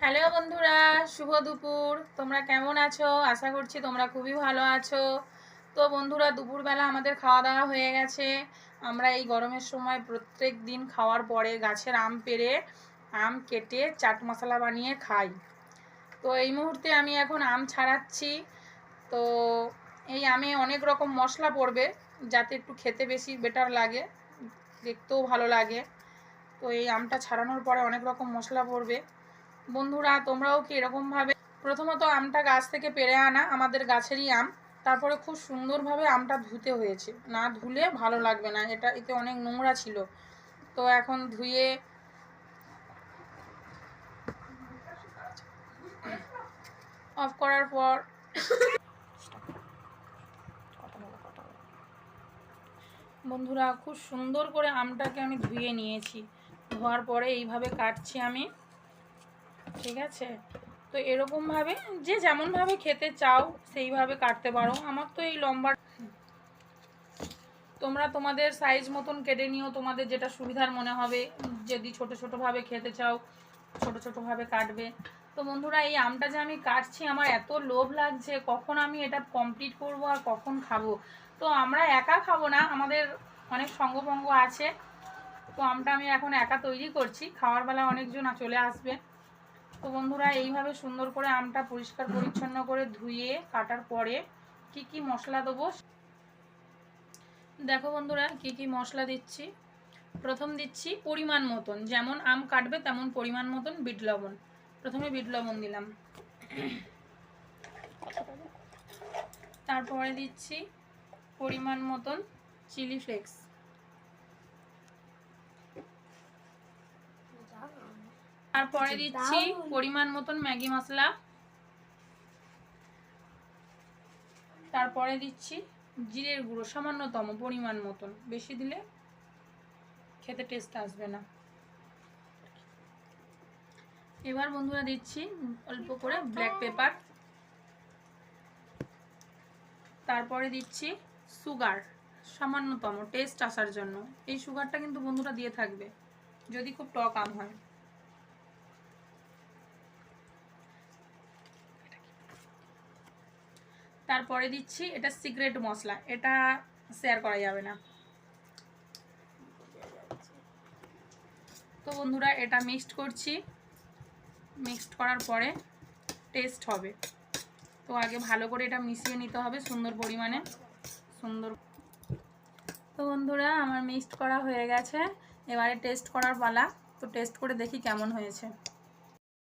Hello বন্ধুরা, শুভ দুপুর। তোমরা কেমন আছো? আশা করছি তোমরা খুবই ভালো আছো। তো বন্ধুরা, দুপুরবেলা আমাদের খাওয়া দাওয়া হয়ে গেছে। আমরা এই গরমের সময় প্রত্যেক দিন খাওয়ার পরে গাছের আম পেড়ে আম কেটে চাট মশলা বানিয়ে খাই। তো এই মুহূর্তে আমি এখন আম ছাড়াচ্ছি। তো এই আমে অনেক রকম মশলা পড়বে যাতে একটু খেতে বেশি বেটার লাগে, দেখতেও ভালো লাগে। তো এই আমটা ছাড়ানোর পরে অনেক রকম মশলা পড়বে। বন্ধুরা, তোমরাও কি এরকমভাবে প্রথমত আমটা গাছ থেকে পেড়ে আনা, আমাদের গাছেরই আম। তারপরে খুব সুন্দরভাবে আমটা ধুতে হয়েছে, না ধুলে ভালো লাগবে না, এতে অনেক নোংরা ছিল। তো এখন ধুয়ে অফ করার পর বন্ধুরা, খুব সুন্দর করে আমটাকে আমি ধুয়ে নিয়েছি। ধোয়ার পরে এইভাবে কাটছি আমি, ঠিক আছে? তো এরকমভাবে যে যেমনভাবে খেতে চাও সেইভাবে কাটতে পারো। আমার তো এই লম্বা, তোমরা তোমাদের সাইজ মতন কেটে নিও, তোমাদের যেটা সুবিধার মনে হবে। যদি ছোটো ছোটোভাবে খেতে চাও ছোটো ছোটোভাবে কাটবে। তো বন্ধুরা, এই আমটা যে আমি কাটছি, আমার এত লোভ লাগছে কখন আমি এটা কমপ্লিট করব আর কখন খাবো। তো আমরা একা খাবো না, আমাদের অনেক সঙ্গভঙ্গ আছে। তো আমটা আমি এখন একা তৈরি করছি, খাওয়ার বেলা অনেকজন চলে আসবে। তো বন্ধুরা, এইভাবে সুন্দর করে আমটা পরিষ্কার পরিচ্ছন্ন করে ধুয়ে কাটার পরে কি কি মশলা দেবো দেখো বন্ধুরা, কি কি মশলা দিচ্ছি। প্রথম দিচ্ছি পরিমাণ মতন, যেমন আম কাটবে তেমন পরিমাণ মতন বিট লবণ। প্রথমে বিট লবণ দিলাম, তারপরে দিচ্ছি পরিমাণ মতন চিলি ফ্লেক্স, তারপরে দিচ্ছি পরিমাণ মতন ম্যাগি মশলা, তারপরে দিচ্ছি জিরের গুঁড়ো সামান্যতম পরিমাণ মতন, বেশি দিলে খেতে টেস্ট আসবে না। এবার বন্ধুরা দিচ্ছি অল্প করে ব্ল্যাক পেপার, তারপরে দিচ্ছি সুগার সামান্যতম টেস্ট আসার জন্য। এই সুগারটা কিন্তু বন্ধুরা দিয়ে থাকবে যদি খুব টক আম হয়। তারপরে দিচ্ছি, এটা সিক্রেট মশলা, এটা শেয়ার করা যাবে না। তো বন্ধুরা, এটা মিক্সড করছি, মিক্সড করার পরে টেস্ট হবে। তো আগে ভালো করে এটা মিশিয়ে নিতে হবে সুন্দর পরিমাণে। তো বন্ধুরা, আমার মিক্সড করা হয়ে গেছে, এবারে টেস্ট করার পালা। তো টেস্ট করে দেখি কেমন হয়েছে।